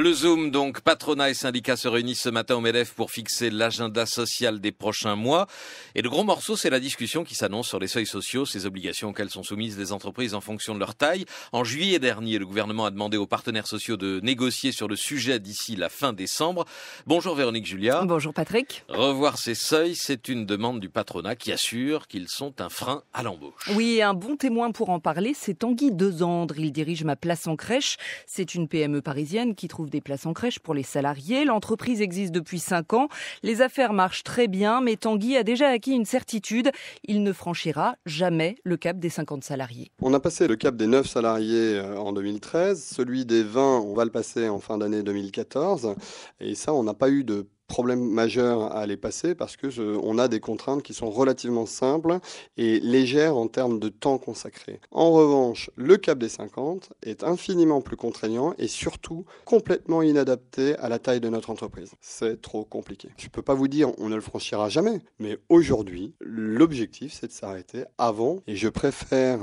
Le Zoom, donc, patronat et syndicats se réunissent ce matin au MEDEF pour fixer l'agenda social des prochains mois. Et le gros morceau, c'est la discussion qui s'annonce sur les seuils sociaux, ces obligations auxquelles sont soumises les entreprises en fonction de leur taille. En juillet dernier, le gouvernement a demandé aux partenaires sociaux de négocier sur le sujet d'ici la fin décembre. Bonjour Véronique Julia. Bonjour Patrick. Revoir ces seuils, c'est une demande du patronat qui assure qu'ils sont un frein à l'embauche. Oui, un bon témoin pour en parler, c'est Tanguy Dezandre. Il dirige Ma Place en Crèche. C'est une PME parisienne qui trouve des places en crèche pour les salariés. L'entreprise existe depuis 5 ans. Les affaires marchent très bien, mais Tanguy a déjà acquis une certitude. Il ne franchira jamais le cap des 50 salariés. On a passé le cap des 9 salariés en 2013. Celui des 20, on va le passer en fin d'année 2014. Et ça, on n'a pas eu de problème majeur à les passer parce que on a des contraintes qui sont relativement simples et légères en termes de temps consacré. En revanche, le cap des 50 est infiniment plus contraignant et surtout complètement inadapté à la taille de notre entreprise. C'est trop compliqué. Je ne peux pas vous dire on ne le franchira jamais, mais aujourd'hui, l'objectif c'est de s'arrêter avant et je préfère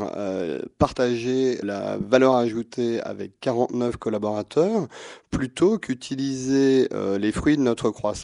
partager la valeur ajoutée avec 49 collaborateurs plutôt qu'utiliser les fruits de notre croissance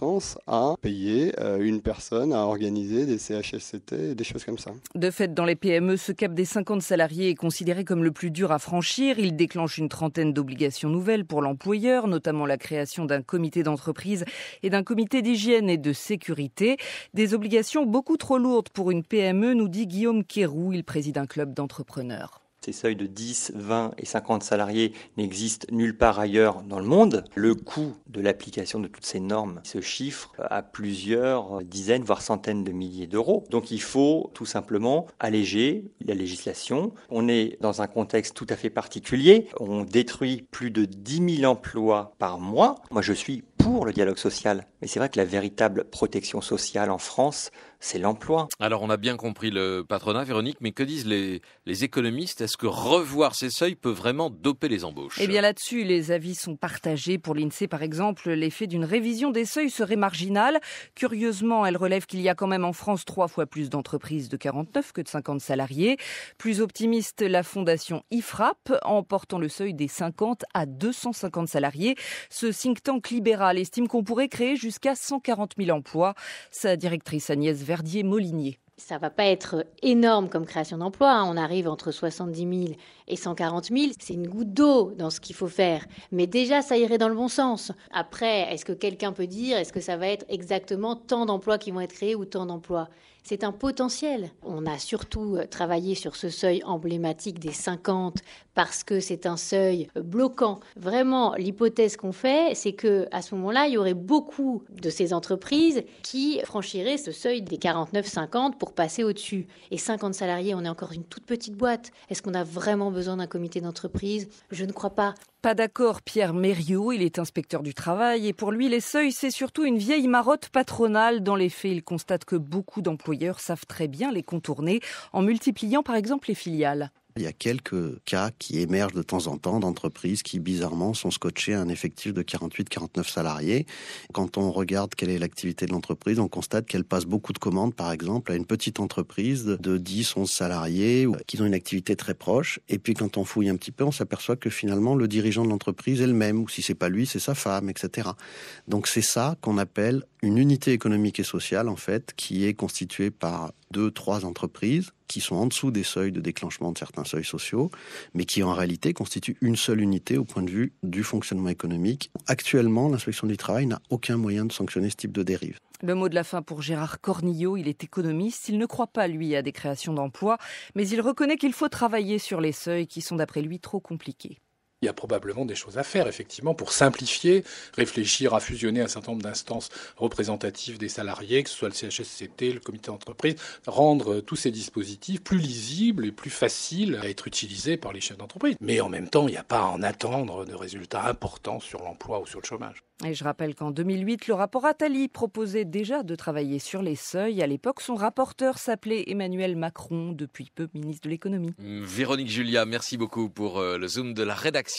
à payer une personne, à organiser des CHSCT et des choses comme ça. De fait, dans les PME, ce cap des 50 salariés est considéré comme le plus dur à franchir. Il déclenche une trentaine d'obligations nouvelles pour l'employeur, notamment la création d'un comité d'entreprise et d'un comité d'hygiène et de sécurité. Des obligations beaucoup trop lourdes pour une PME, nous dit Guillaume Quérou, il préside un club d'entrepreneurs. Ces seuils de 10, 20 et 50 salariés n'existent nulle part ailleurs dans le monde. Le coût de l'application de toutes ces normes se chiffre à plusieurs dizaines, voire centaines de milliers d'euros. Donc il faut tout simplement alléger la législation. On est dans un contexte tout à fait particulier. On détruit plus de 10 000 emplois par mois. Moi, je suis pour le dialogue social. Mais c'est vrai que la véritable protection sociale en France, c'est l'emploi. Alors, on a bien compris le patronat, Véronique, mais que disent les économistes? Est-ce que revoir ces seuils peut vraiment doper les embauches? Eh bien là-dessus, les avis sont partagés. Pour l'INSEE, par exemple, l'effet d'une révision des seuils serait marginal. Curieusement, elle relève qu'il y a quand même en France 3 fois plus d'entreprises de 49 que de 50 salariés. Plus optimiste, la fondation IFRAP, en portant le seuil des 50 à 250 salariés. Ce think tank libéral estime qu'on pourrait créer jusqu'à 140 000 emplois. Sa directrice Agnès Verdier-Molinier. Ça va pas être énorme comme création d'emplois. On arrive entre 70 000 et 140 000. C'est une goutte d'eau dans ce qu'il faut faire. Mais déjà, ça irait dans le bon sens. Après, est-ce que quelqu'un peut dire, est-ce que ça va être exactement tant d'emplois qui vont être créés ou tant d'emplois ? C'est un potentiel. On a surtout travaillé sur ce seuil emblématique des 50 parce que c'est un seuil bloquant. Vraiment, l'hypothèse qu'on fait, c'est que à ce moment-là, il y aurait beaucoup de ces entreprises qui franchiraient ce seuil des 49-50 pour passer au-dessus. Et 50 salariés, on est encore une toute petite boîte. Est-ce qu'on a vraiment besoin d'un comité d'entreprise ? Je ne crois pas. Pas d'accord, Pierre Mériot, il est inspecteur du travail et pour lui, les seuils, c'est surtout une vieille marotte patronale. Dans les faits, il constate que beaucoup d'employeurs savent très bien les contourner en multipliant par exemple les filiales. Il y a quelques cas qui émergent de temps en temps d'entreprises qui bizarrement sont scotchées à un effectif de 48-49 salariés. Quand on regarde quelle est l'activité de l'entreprise, on constate qu'elle passe beaucoup de commandes par exemple à une petite entreprise de 10-11 salariés qui ont une activité très proche. Et puis quand on fouille un petit peu, on s'aperçoit que finalement le dirigeant de l'entreprise est le même, ou si c'est pas lui, c'est sa femme, etc. Donc c'est ça qu'on appelle une unité économique et sociale en fait, qui est constituée par 2-3 entreprises qui sont en dessous des seuils de déclenchement de certains seuils sociaux, mais qui en réalité constituent une seule unité au point de vue du fonctionnement économique. Actuellement, l'inspection du travail n'a aucun moyen de sanctionner ce type de dérive. Le mot de la fin pour Gérard Cornillot, il est économiste. Il ne croit pas, lui, à des créations d'emplois, mais il reconnaît qu'il faut travailler sur les seuils qui sont, d'après lui, trop compliqués. Il y a probablement des choses à faire, effectivement, pour simplifier, réfléchir à fusionner un certain nombre d'instances représentatives des salariés, que ce soit le CHSCT, le comité d'entreprise, rendre tous ces dispositifs plus lisibles et plus faciles à être utilisés par les chefs d'entreprise. Mais en même temps, il n'y a pas à en attendre de résultats importants sur l'emploi ou sur le chômage. Et je rappelle qu'en 2008, le rapport Attali proposait déjà de travailler sur les seuils. À l'époque, son rapporteur s'appelait Emmanuel Macron, depuis peu ministre de l'économie. Véronique Julia, merci beaucoup pour le Zoom de la rédaction.